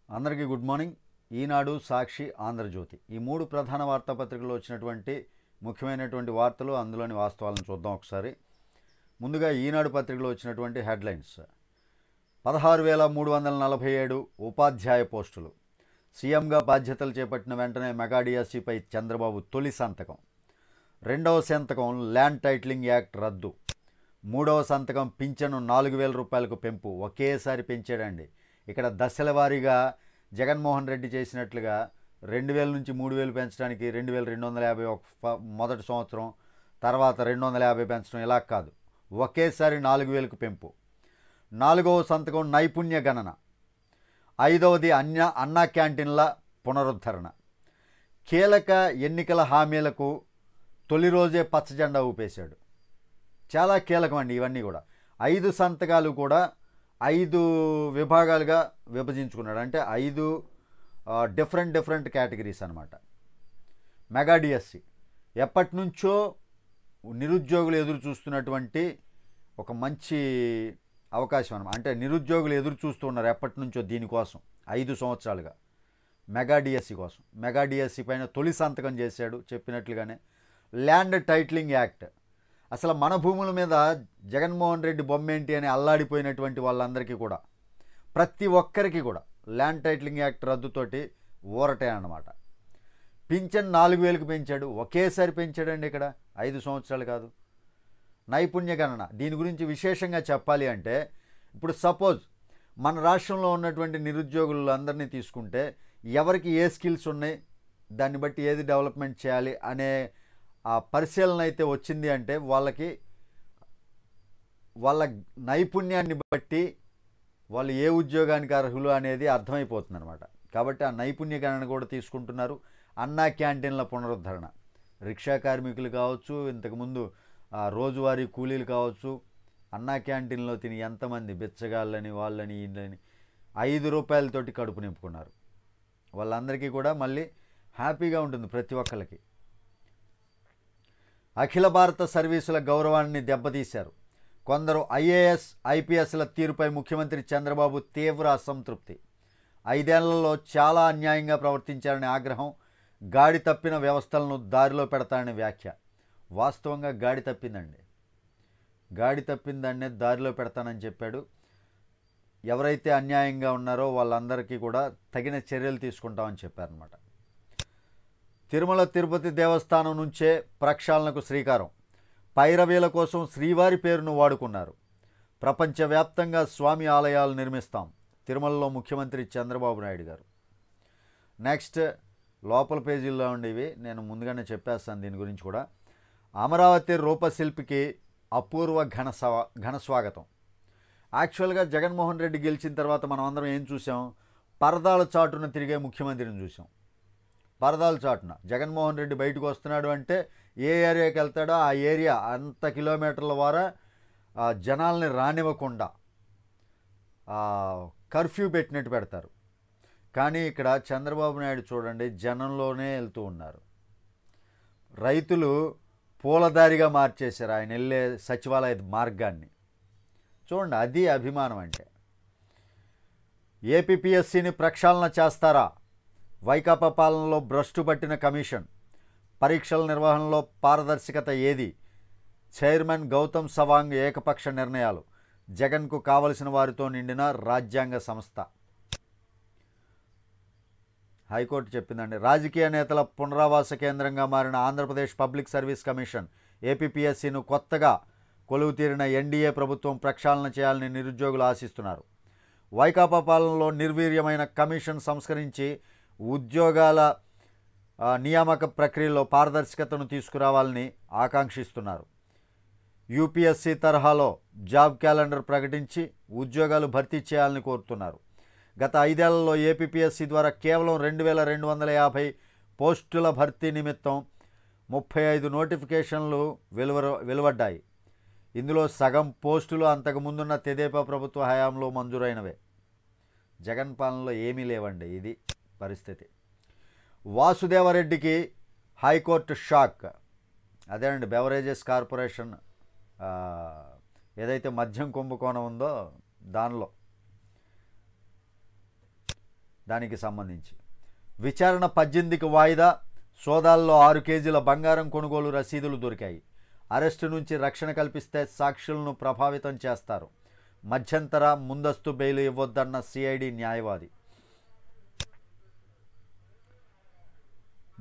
అందరికీ good morning. ఈనాడు, సాక్షి, ఆంధ్రజ్యోతి ఈ మూడు ప్రధాన వార్తాపత్రికల్లో వచ్చినటువంటి ముఖ్యమైనటువంటి వార్తలు, అందులోని వాస్తవాలను చూద్దాం ఒకసారి. ముందుగా ఈనాడు పత్రికలో వచ్చినటువంటి హెడ్లైన్స్. 16,347 ఉపాధ్యాయ పోస్టులు. సీఎంగా బాధ్యతలు చేపట్టిన వెంటనే మెగా డిఎస్సిపై చంద్రబాబు తొలి సంతకం. రెండవ సంతకం ల్యాండ్ టైటిలింగ్ యాక్ట్ రద్దు. మూడవ సంతకం పింఛను 4,000 రూపాయలకు పెంపు. ఒకేసారి పెంచాడండి. ఇక్కడ దశల వారీగా జగన్మోహన్ రెడ్డి చేసినట్లుగా 2,000 నుంచి 3,000 పెంచడానికి 2,250 మొదటి సంవత్సరం, తర్వాత 250 పెంచడం ఇలా కాదు, ఒకేసారి 4,000కు పెంపు. నాలుగవ సంతకం నైపుణ్య గణన. ఐదవది అన్నా క్యాంటీన్ల పునరుద్ధరణ. కీలక ఎన్నికల హామీలకు తొలి రోజే పచ్చజెండా ఊపేశాడు. చాలా కీలకం అండి ఇవన్నీ కూడా. 5 సంతకాలు కూడా 5 విభాగాలుగా విభజించుకున్నాడు. అంటే 5 డిఫరెంట్ కేటగిరీస్ అనమాట. మెగా డిఎస్సి ఎప్పటి నుంచో నిరుద్యోగులు ఎదురు చూస్తున్నటువంటి ఒక మంచి అవకాశం అనమాట. అంటే నిరుద్యోగులు ఎదురు చూస్తున్నారు ఎప్పటి నుంచో దీనికోసం 5 సంవత్సరాలుగా, మెగా డిఎస్సి కోసం. మెగా డిఎస్సి పైన తొలి సంతకం చేశాడు చెప్పినట్లుగానే. Land titling act. అసలు మన భూముల మీద జగన్మోహన్ రెడ్డి బొమ్మేంటి అని అల్లాడిపోయినటువంటి వాళ్ళందరికీ కూడా, ప్రతి ఒక్కరికి కూడా ల్యాండ్ టైటిలింగ్ యాక్ట్ రద్దుతోటి ఊరటే అన్నమాట. పింఛన్ 4,000కు పెంచాడు. ఒకేసారి పెంచాడండి ఇక్కడ, 5 సంవత్సరాలు కాదు. నైపుణ్య గణన. దీని గురించి విశేషంగా చెప్పాలి అంటే, ఇప్పుడు సపోజ్ మన రాష్ట్రంలో ఉన్నటువంటి నిరుద్యోగులందరినీ తీసుకుంటే ఎవరికి ఏ స్కిల్స్ ఉన్నాయి, దాన్ని బట్టి ఏది డెవలప్మెంట్ చేయాలి అనే ఆ పరిశీలన అయితే వచ్చింది అంటే వాళ్ళ నైపుణ్యాన్ని బట్టి వాళ్ళు ఏ ఉద్యోగానికి అర్హులు అనేది అర్థమైపోతుంది అనమాట. కాబట్టి ఆ నైపుణ్య గణన కూడా తీసుకుంటున్నారు. అన్నా క్యాంటీన్ల పునరుద్ధరణ. రిక్షా కార్మికులు కావచ్చు, ఇంతకుముందు రోజువారీ కూలీలు కావచ్చు, అన్నా క్యాంటీన్లో తిని ఎంతమంది బిచ్చగాళ్ళని వాళ్ళని వీళ్ళని 5 రూపాయలతోటి కడుపు నింపుకున్నారు. వాళ్ళందరికీ కూడా మళ్ళీ హ్యాపీగా ఉంటుంది ప్రతి ఒక్కరికి. అఖిల భారత సర్వీసుల గౌరవాన్ని దెబ్బతీశారు. కొందరు ఐఏఎస్, ఐపీఎస్ల తీరుపై ముఖ్యమంత్రి చంద్రబాబు తీవ్ర అసంతృప్తి. 5 ఏళ్లలో చాలా అన్యాయంగా ప్రవర్తించారనే ఆగ్రహం. గాడి తప్పిన వ్యవస్థలను దారిలో పెడతారనే వ్యాఖ్య. వాస్తవంగా గాడి తప్పిందండి. గాడి తప్పిందాన్నే దారిలో పెడతానని చెప్పాడు. ఎవరైతే అన్యాయంగా ఉన్నారో వాళ్ళందరికీ కూడా తగిన చర్యలు తీసుకుంటామని చెప్పారనమాట. తిరుమల తిరుపతి దేవస్థానం నుంచే ప్రక్షాళనకు శ్రీకారం. పైరవీల కోసం శ్రీవారి పేరును వాడుకున్నారు. ప్రపంచవ్యాప్తంగా స్వామి ఆలయాలు నిర్మిస్తాం. తిరుమలలో ముఖ్యమంత్రి చంద్రబాబు నాయుడు గారు. నెక్స్ట్ లోపల పేజీల్లో ఉండేవి నేను ముందుగానే చెప్పేస్తాను దీని గురించి కూడా. అమరావతి రూపశిల్పికి అపూర్వ ఘన స్వాగతం. యాక్చువల్గా జగన్మోహన్ రెడ్డి గెలిచిన తర్వాత మనం అందరం ఏం చూసాం? పరదాల చాటున తిరిగే ముఖ్యమంత్రిని చూసాం. పరదాల చాటున జగన్మోహన్ రెడ్డి బయటకు వస్తున్నాడు అంటే ఏ ఏరియాకి వెళ్తాడో ఆ ఏరియా అంత కిలోమీటర్ల వారా జనాల్ని రానివ్వకుండా కర్ఫ్యూ పెట్టినట్టు పెడతారు. కానీ ఇక్కడ చంద్రబాబు నాయుడు చూడండి, జనంలోనే వెళ్తూ ఉన్నారు. రైతులు పూలదారిగా మార్చేశారు ఆయన వెళ్ళే సచివాలయ మార్గాన్ని. చూడండి, అది అభిమానం అంటే. ఏపీపీఎస్సీని ప్రక్షాళన చేస్తారా? వైకాపా పాలనలో భ్రష్టు పట్టిన కమిషన్. పరీక్షల నిర్వహణలో పారదర్శకత ఏది? చైర్మన్ గౌతమ్ సవాంగ్ ఏకపక్ష నిర్ణయాలు. జగన్కు కావలసిన వారితో నిండిన రాజ్యాంగ సంస్థ. హైకోర్టు చెప్పిందండి. రాజకీయ నేతల పునరావాస కేంద్రంగా మారిన ఆంధ్రప్రదేశ్ పబ్లిక్ సర్వీస్ కమిషన్ ఏపీపీఎస్సీను కొత్తగా కొలువు తీరిన ఎన్డీఏ ప్రభుత్వం ప్రక్షాళన చేయాలని నిరుద్యోగులు ఆశిస్తున్నారు. వైకాపా పాలనలో నిర్వీర్యమైన కమిషన్ సంస్కరించి ఉద్యోగాల నియామక ప్రక్రియలో పారదర్శకతను తీసుకురావాలని ఆకాంక్షిస్తున్నారు. యూపీఎస్సీ తరహాలో జాబ్ క్యాలెండర్ ప్రకటించి ఉద్యోగాలు భర్తీ చేయాలని కోరుతున్నారు. గత 5 ఏళ్లలో ఏపీపీఎస్సీ ద్వారా కేవలం 2,250 పోస్టుల భర్తీ నిమిత్తం 35 నోటిఫికేషన్లు వెలువడ్డాయి. ఇందులో సగం పోస్టులు అంతకుముందున్న తెదేపా ప్రభుత్వ హయాంలో మంజూరైనవే. జగన్ పాలనలో ఏమీ లేవండి, ఇది పరిస్థితి. వాసుదేవరెడ్డికి హైకోర్టు షాక్. అదేనండి, బెవరేజెస్ కార్పొరేషన్ ఏదైతే మద్యం కుంభకోణం ఉందో దానిలో దానికి సంబంధించి విచారణ 18కి వాయిదా. సోదాల్లో 6 కేజీల బంగారం కొనుగోలు రసీదులు దొరికాయి. అరెస్టు నుంచి రక్షణ కల్పిస్తే సాక్షులను ప్రభావితం చేస్తారు. మధ్యంతర ముందస్తు బెయిల్ ఇవ్వొద్దన్న సిఐడి న్యాయవాది.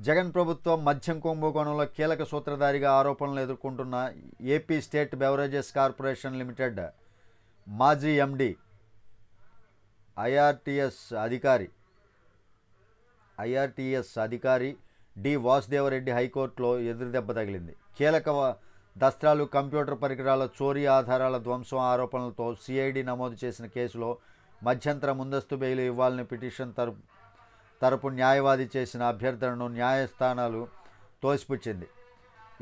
జగన్ ప్రభుత్వం మద్యం కుంభకోణంలో కీలక సూత్రధారిగా ఆరోపణలు ఎదుర్కొంటున్న AP state beverages corporation limited మాజీ ఎండి ఐఆర్టీఎస్ అధికారి డి వాసుదేవరెడ్డి హైకోర్టులో ఎదురుదెబ్బ తగిలింది. కీలక దస్త్రాలు, కంప్యూటర్ పరికరాల చోరీ, ఆధారాల ధ్వంసం ఆరోపణలతో సిఐడి నమోదు చేసిన కేసులో మధ్యంతర ముందస్తు బెయిల్ ఇవ్వాలని పిటిషన్ తరపు న్యాయవాది చేసిన అభ్యర్థనను న్యాయస్థానాలు తోసిపుచ్చింది.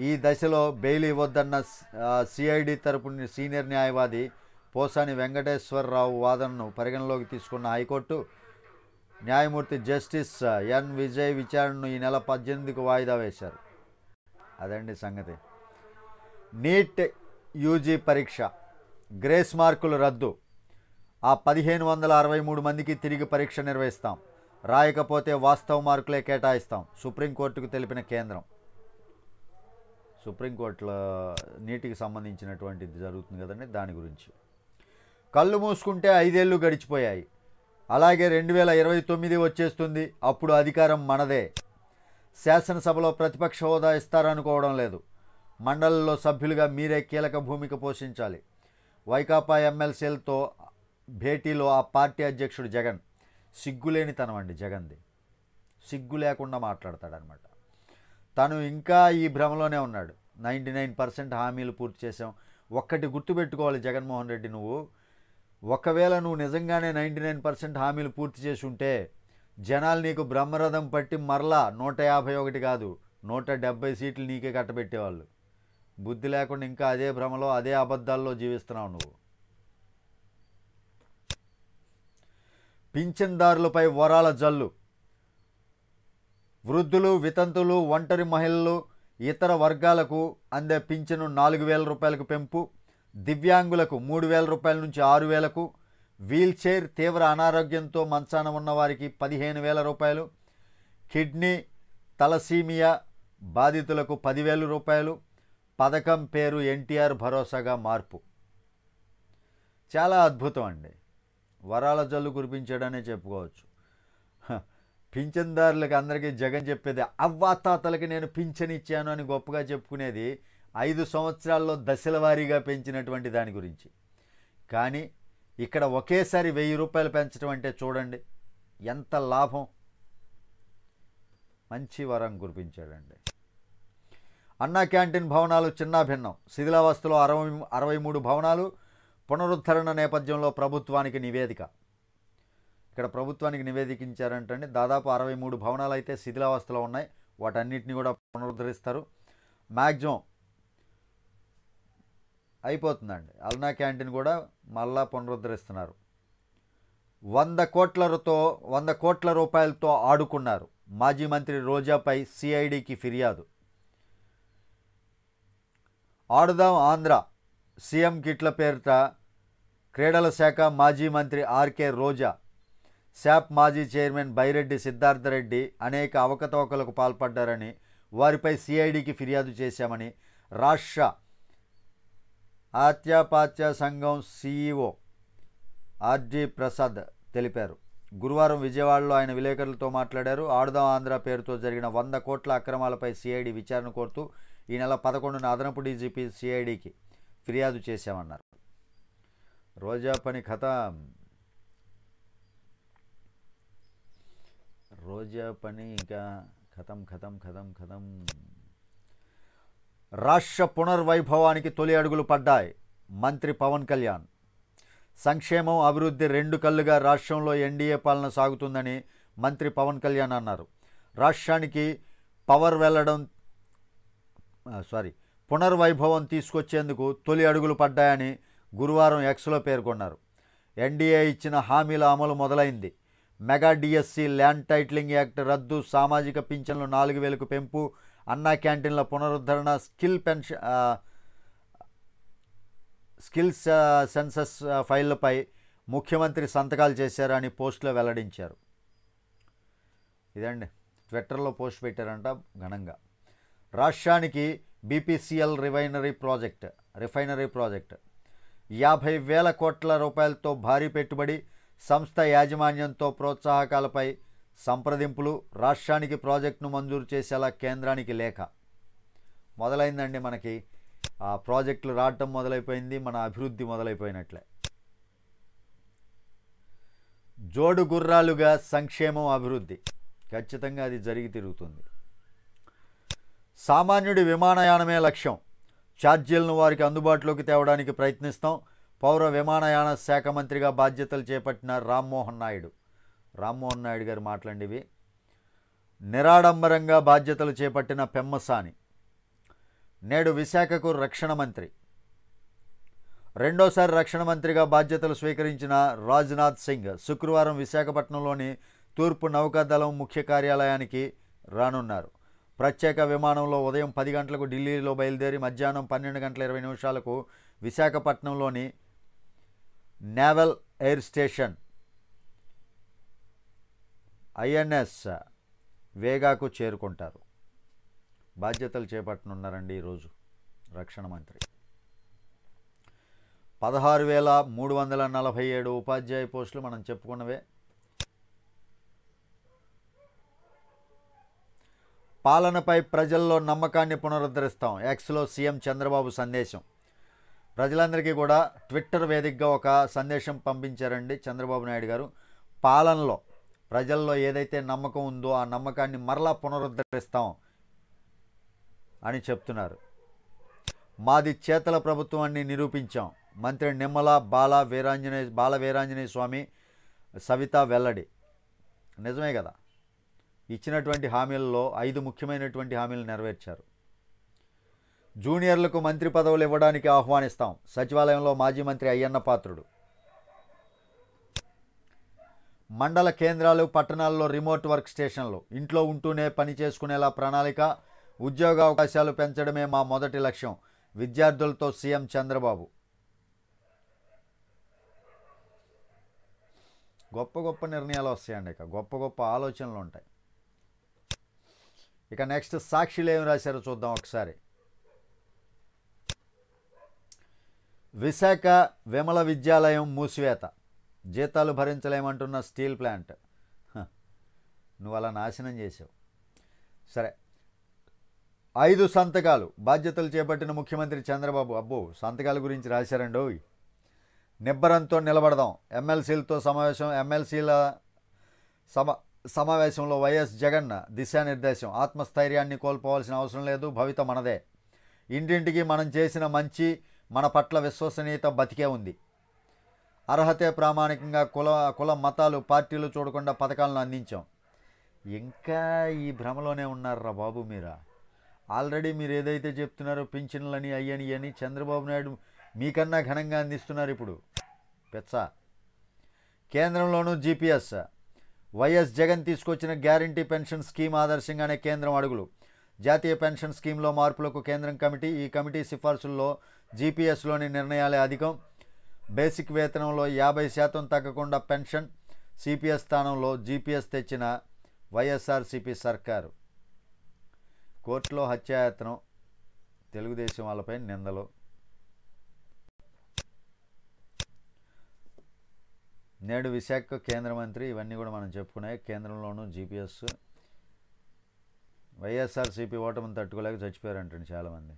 ఈ దశలో బెయిల్ ఇవ్వొద్దన్న సిఐడి తరపు సీనియర్ న్యాయవాది పోసాని వెంకటేశ్వరరావు వాదనను పరిగణలోకి తీసుకున్న హైకోర్టు న్యాయమూర్తి జస్టిస్ ఎన్ విజయ్ విచారణను ఈ నెల 18కు వాయిదా వేశారు. అదండి సంగతి. నీట్ యూజీ పరీక్ష గ్రేస్ మార్కులు రద్దు. ఆ 1563 మందికి తిరిగి పరీక్ష నిర్వహిస్తాం. రాయకపోతే వాస్తవ మార్కులే కేటాయిస్తాం. సుప్రీంకోర్టుకు తెలిపిన కేంద్రం. సుప్రీంకోర్టులో నీటికి సంబంధించినటువంటిది జరుగుతుంది కదండి, దాని గురించి. కళ్ళు మూసుకుంటే 5 ఏళ్ళు గడిచిపోయాయి. అలాగే 2029 వచ్చేస్తుంది. అప్పుడు అధికారం మనదే. శాసనసభలో ప్రతిపక్ష హోదా ఇస్తారనుకోవడం లేదు. మండలిలో సభ్యులుగా మీరే కీలక భూమిక పోషించాలి. వైకాపా ఎమ్మెల్సీలతో భేటీలో ఆ పార్టీ అధ్యక్షుడు జగన్. సిగ్గులేనితనం అండి జగన్ది. సిగ్గు లేకుండా మాట్లాడతాడనమాట. తను ఇంకా ఈ భ్రమలోనే ఉన్నాడు. 99% హామీలు పూర్తి చేసాం. ఒక్కటి గుర్తుపెట్టుకోవాలి జగన్మోహన్ రెడ్డి, నువ్వు ఒకవేళ నువ్వు నిజంగానే 99% హామీలు పూర్తి చేసి ఉంటే జనాలు నీకు బ్రహ్మరథం పట్టి మరలా 151 కాదు 170 సీట్లు నీకే కట్టబెట్టేవాళ్ళు. బుద్ధి లేకుండా ఇంకా అదే భ్రమలో, అదే అబద్ధాల్లో జీవిస్తున్నావు నువ్వు. పింఛన్దారులపై వరాల జల్లు. వృద్ధులు, వితంతులు, ఒంటరి మహిళలు, ఇతర వర్గాలకు అందే పింఛను 4000 రూపాయలకు పెంపు. దివ్యాంగులకు 3000 రూపాయల నుంచి 6000కు. వీల్ చైర్, తీవ్ర అనారోగ్యంతో మంచాన ఉన్నవారికి 15000 రూపాయలు. కిడ్నీ, తలసీమియా బాధితులకు 10,000 రూపాయలు. పథకం పేరు ఎన్టీఆర్ భరోసాగా మార్పు. చాలా అద్భుతం అండి. వరాల జల్లు కురిపించాడనే చెప్పుకోవచ్చు. పింఛన్దారులకు అందరికీ జగన్ చెప్పేది అవ్వాతాతలకి నేను పింఛన్ ఇచ్చాను అని గొప్పగా చెప్పుకునేది 5 సంవత్సరాల్లో దశల వారీగా పెంచినటువంటి దాని గురించి. కానీ ఇక్కడ ఒకేసారి 1000 రూపాయలు పెంచడం అంటే చూడండి ఎంత లాభం. మంచి వరం కురిపించాడండి. అన్నా క్యాంటీన్ భవనాలు చిన్నాభిన్నం. శిథిలావస్థలో 63 భవనాలు. పునరుద్ధరణ నేపథ్యంలో ప్రభుత్వానికి నివేదిక. ఇక్కడ ప్రభుత్వానికి నివేదించారంటే దాదాపు 63 భవనాలు అయితే శిథిలావస్థలో ఉన్నాయి. వాటన్నిటిని కూడా పునరుద్ధరిస్తారు. మ్యాక్సిమం అయిపోతుందండి. అన్నా క్యాంటీన్ కూడా మళ్ళా పునరుద్ధరిస్తున్నారు. 100 కోట్ల రూపాయలతో ఆడుకున్నారు. మాజీ మంత్రి రోజాపై సిఐడికి ఫిర్యాదు. ఆడుదాం ఆంధ్ర సీఎం కిట్ల పేరిట క్రీడల శాఖ మాజీ మంత్రి ఆర్కే రోజా, శాప్ మాజీ చైర్మన్ బైరెడ్డి సిద్ధార్థరెడ్డి అనేక అవకతవకలకు పాల్పడ్డారని, వారిపై సిఐడికి ఫిర్యాదు చేశామని రాష్ట్ర ఆత్యాపాత్య సంఘం సిఇఓ ఆర్జీ ప్రసాద్ తెలిపారు. గురువారం విజయవాడలో ఆయన విలేకరులతో మాట్లాడారు. ఆడుదాం ఆంధ్ర పేరుతో జరిగిన 100 కోట్ల అక్రమాలపై సిఐడి విచారణ కోరుతూ ఈ నెల 11న అదనపు డీజీపీ సిఐడికి ఫిర్యాదు చేశామన్నారు. రోజా పని ఖతం. రోజా పని ఇంకా ఖతం. రాష్ట్ర పునర్వైభవానికి తొలి అడుగులు పడ్డాయి. మంత్రి పవన్ కళ్యాణ్. సంక్షేమం, అభివృద్ధి 2 కళ్ళుగా రాష్ట్రంలో ఎన్డీఏ పాలన సాగుతుందని మంత్రి పవన్ కళ్యాణ్ అన్నారు. రాష్ట్రానికి పునర్వైభవం తీసుకొచ్చేందుకు తొలి అడుగులు పడ్డాయని గురువారం ఎక్స్లో పేర్కొన్నారు. ఎన్డీఏ ఇచ్చిన హామీల అమలు మొదలైంది. Mega DSC, land titling act రద్దు, సామాజిక పింఛన్లు 4000కు పెంపు, అన్నా క్యాంటీన్ల పునరుద్ధరణ, స్కిల్స్ సెన్సస్ ఫైళ్లపై ముఖ్యమంత్రి సంతకాలు చేశారని పోస్టులో వెల్లడించారు. ఇదండి, ట్విట్టర్లో పోస్ట్ పెట్టారంట ఘనంగా. రాష్ట్రానికి బీపీసీఎల్ రిఫైనరీ ప్రాజెక్ట్ 50,000 కోట్ల రూపాయలతో భారీ పెట్టుబడి, సంస్థ యాజమాన్యంతో ప్రోత్సాహకాలపై సంప్రదింపులు, రాష్ట్రానికి ప్రాజెక్టును మంజూరు చేసేలా కేంద్రానికి లేఖ. మొదలైందండి మనకి ఆ ప్రాజెక్టులు రావటం మొదలైపోయింది, మన అభివృద్ధి మొదలైపోయినట్లే. జోడు గుర్రాలుగా సంక్షేమం అభివృద్ధి, ఖచ్చితంగా అది జరిగి తిరుగుతుంది. సామాన్యుడి విమానయానమే లక్ష్యం, ఛార్జీలను వారికి అందుబాటులోకి తేవడానికి ప్రయత్నిస్తాం. పౌర విమానయాన శాఖ మంత్రిగా బాధ్యతలు చేపట్టిన రామ్మోహన్ నాయుడు గారు మాట్లాడివి. నిరాడంబరంగా బాధ్యతలు చేపట్టిన పెమ్మసాని నేడు విశాఖకు రక్షణ మంత్రి. రెండోసారి రక్షణ మంత్రిగా బాధ్యతలు స్వీకరించిన రాజ్నాథ్ సింగ్ శుక్రవారం విశాఖపట్నంలోని తూర్పు నౌకాదళం ముఖ్య కార్యాలయానికి రానున్నారు. ప్రత్యేక విమానంలో ఉదయం 10 గంటలకు ఢిల్లీలో బయలుదేరి మధ్యాహ్నం 12 గంటల 20 నిమిషాలకు విశాఖపట్నంలోని నేవల్ ఎయిర్ స్టేషన్ ఐఎన్ఎస్ వేగాకు చేరుకుంటారు. బాధ్యతలు చేపట్టనున్నారండి ఈరోజు రక్షణ మంత్రి. 16,347 ఉపాధ్యాయ పోస్టులు మనం చెప్పుకున్నవే. పాలనపై ప్రజల్లో నమ్మకాన్ని పునరుద్ధరిస్తాం, ఎక్స్లో సీఎం చంద్రబాబు సందేశం. ప్రజలందరికీ కూడా ట్విట్టర్ వేదికగా ఒక సందేశం పంపించారండి చంద్రబాబు నాయుడు గారు. పాలనలో ప్రజల్లో ఏదైతే నమ్మకం ఉందో ఆ నమ్మకాన్ని మరలా పునరుద్ధరిస్తాం అని చెప్తున్నారు. మాది చేతల ప్రభుత్వాన్ని నిరూపించాం, మంత్రి నిమ్మల బాల వీరాంజనేయ స్వామి సవిత వెల్లడి. నిజమే కదా, ఇచ్చినటువంటి హామీలలో 5 ముఖ్యమైనటువంటి హామీలు నెరవేర్చారు. జూనియర్లకు మంత్రి పదవులు ఇవ్వడానికి ఆహ్వానిస్తాం, సచివాలయంలో మాజీ మంత్రి అయ్యన్న పాత్రుడు. మండల కేంద్రాలు, పట్టణాల్లో రిమోట్ వర్క్ స్టేషన్లు, ఇంట్లో ఉంటూనే పని చేసుకునేలా ప్రణాళిక, ఉద్యోగ అవకాశాలు పెంచడమే మా మొదటి లక్ష్యం, విద్యార్థులతో సీఎం చంద్రబాబు. గొప్ప నిర్ణయాలు వస్తాయండి, గొప్ప ఆలోచనలు ఉంటాయి. ఇక నెక్స్ట్ సాక్షిలో ఏమి రాశారో చూద్దాం ఒకసారి. విశాఖ విమల విద్యాలయం మూసివేత, జీతాలు భరించలేమంటున్న స్టీల్ ప్లాంట్. నువ్వు అలా నాశనం చేసావు. సరే, 5 సంతకాలు, బాధ్యతలు చేపట్టిన ముఖ్యమంత్రి చంద్రబాబు. అబ్బో, సంతకాల గురించి రాశారండో. నిబ్బరంతో నిలబడదాం, ఎమ్మెల్సీలతో సమావేశంలో వైఎస్ జగన్ దిశానిర్దేశం. ఆత్మస్థైర్యాన్ని కోల్పోవాల్సిన అవసరం లేదు, భవిత మనదే. ఇంటింటికి మనం చేసిన మంచి, మన పట్ల విశ్వసనీయత బతికే ఉంది. అర్హతే ప్రామాణికంగా కుల మతాలు పార్టీలు చూడకుండా పథకాలను అందించాం. ఇంకా ఈ భ్రమలోనే ఉన్నారా బాబు మీరా? ఆల్రెడీ మీరు ఏదైతే చెప్తున్నారో పింఛన్లని అయ్యని చంద్రబాబు నాయుడు మీకన్నా ఘనంగా అందిస్తున్నారు ఇప్పుడు. పెచ్చ. కేంద్రంలోనూ జీపీఎస్, వైఎస్ జగన్ తీసుకొచ్చిన గ్యారంటీ పెన్షన్ స్కీమ్ ఆదర్శంగానే కేంద్రం అడుగులు. జాతీయ పెన్షన్ స్కీమ్లో మార్పులకు కేంద్రం కమిటీ. ఈ కమిటీ సిఫార్సుల్లో జీపీఎస్లోని నిర్ణయాలే అధికం. బేసిక్ వేతనంలో 50% తగ్గకుండా పెన్షన్. సిపిఎస్ స్థానంలో జీపీఎస్ తెచ్చిన వైఎస్ఆర్సీపీ సర్కారు. కోర్టులో హత్యాయత్నం, తెలుగుదేశం వాళ్ళపై నిందలు. నేడు విశాఖ కేంద్ర మంత్రి. ఇవన్నీ కూడా మనం చెప్పుకునే. కేంద్రంలోనూ జీపీఎస్. వైఎస్ఆర్సీపీ ఓటమిని తట్టుకోలేక చచ్చిపోయారంటండి చాలామంది.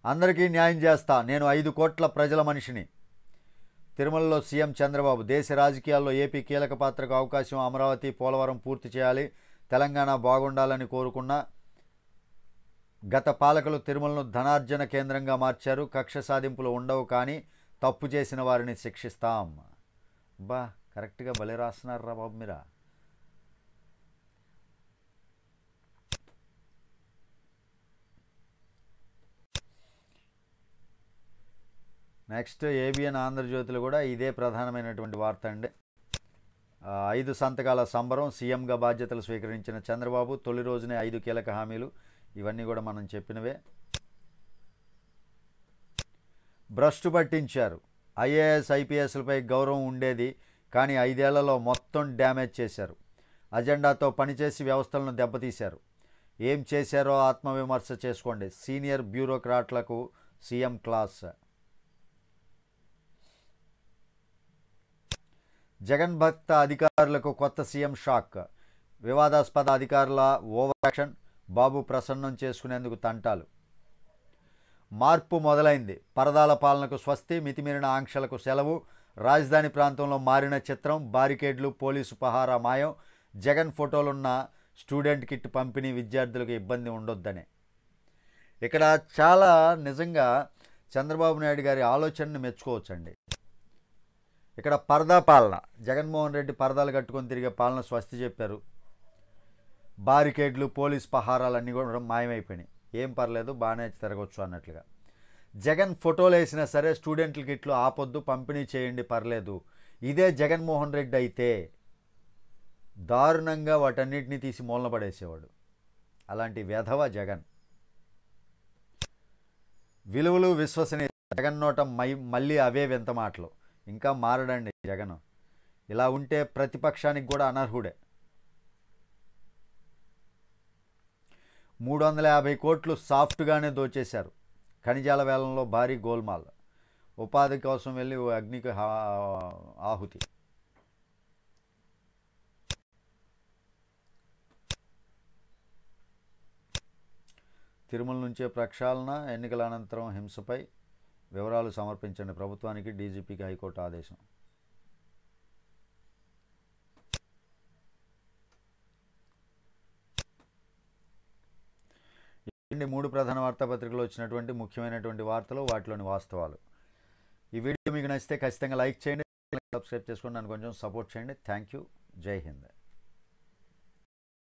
అందరికీ న్యాయం చేస్తా, నేను 5 కోట్ల ప్రజల మనిషిని. తిరుమలలో సీఎం చంద్రబాబు. దేశ రాజకీయాల్లో ఏపీ కీలక పాత్రకు అవకాశం. అమరావతి, పోలవరం పూర్తి చేయాలి, తెలంగాణ బాగుండాలని కోరుకున్న గత పాలకులు తిరుమలను ధనార్జన కేంద్రంగా మార్చారు. కక్ష సాధింపులు ఉండవు, కానీ తప్పు చేసిన వారిని శిక్షిస్తాం. బా, కరెక్ట్గా భలే రాస్తున్నారా బాబు మీరా. నెక్స్ట్ ఏబిఎన్ ఆంధ్రజ్యోతిలో కూడా ఇదే ప్రధానమైనటువంటి వార్త అండి. 5 సంతకాల సంబరం. సీఎంగా బాధ్యతలు స్వీకరించిన చంద్రబాబు. తొలి రోజునే 5 కీలక హామీలు. ఇవన్నీ కూడా మనం చెప్పినవే. భ్రష్టు పట్టించారు. ఐఏఎస్ ఐపీఎస్లపై గౌరవం ఉండేది, కానీ 5 ఏళ్లలో మొత్తం డ్యామేజ్ చేశారు. అజెండాతో పనిచేసి వ్యవస్థలను దెబ్బతీశారు. ఏం చేశారో ఆత్మవిమర్శ చేసుకోండి. సీనియర్ బ్యూరోక్రాట్లకు సీఎం క్లాస్. జగన్ భక్త అధికారులకు కొత్త సీఎం షాక్. వివాదాస్పద అధికారుల ఓవర్ యాక్షన్, బాబు ప్రసన్నం చేసుకునేందుకు తంటాలు. మార్పు మొదలైంది. పరదాల పాలనకు స్వస్తి, మితిమీరిన ఆంక్షలకు సెలవు. రాజధాని ప్రాంతంలో మారిన చిత్రం. బారికేడ్లు, పోలీసు పహారా మాయం. జగన్ ఫోటోలున్న స్టూడెంట్ కిట్ పంపిణీ, విద్యార్థులకు ఇబ్బంది ఉండొద్దనే. ఇక్కడ చాలా నిజంగా చంద్రబాబు నాయుడు గారి ఆలోచనని మెచ్చుకోవచ్చండి. ఇక్కడ పరదా పాలన, జగన్మోహన్ రెడ్డి పరదాలు కట్టుకొని తిరిగే పాలన స్వస్తి చెప్పారు. బారికేడ్లు, పోలీస్ పహారాలన్నీ కూడా మాయమైపోయినాయి. ఏం పర్లేదు, బాగానే తిరగవచ్చు అన్నట్లుగా. జగన్ ఫోటోలు వేసినా సరే స్టూడెంట్ల కిట్లు ఆపొద్దు, పంపిణీ చేయండి, పర్లేదు. ఇదే జగన్మోహన్ రెడ్డి అయితే దారుణంగా వాటన్నిటినీ తీసి మూలన పడేసేవాడు. అలాంటి వెధవ జగన్. విలువలు, విశ్వసనీయత జగన్ నోట మళ్ళీ అవే వింత మాటలు. ఇంకా మారడండి జగన్. ఇలా ఉంటే ప్రతిపక్షానికి కూడా అనర్హుడే. 350 కోట్లు సాఫ్ట్గానే దోచేశారు. ఖనిజాల వేలంలో భారీ గోల్మాల్. ఉపాధి కోసం వెళ్ళి అగ్నికి ఆహుతి. తిరుమల నుంచే ప్రక్షాళన. ఎన్నికల అనంతరం హింసపై వివరాలు సమర్పించండి ప్రభుత్వానికి, డీజీపీకి హైకోర్టు ఆదేశం. ఇవి 3 ప్రధాన వార్తాపత్రికలు వచ్చినటువంటి ముఖ్యమైనటువంటి వార్తలు, వాటిలోని వాస్తవాలు. ఈ వీడియో మీకు నచ్చితే ఖచ్చితంగా లైక్ చేయండి, సబ్స్క్రైబ్ చేసుకోండి, నన్ను కొంచెం సపోర్ట్ చేయండి. Thank you. జై హింద్.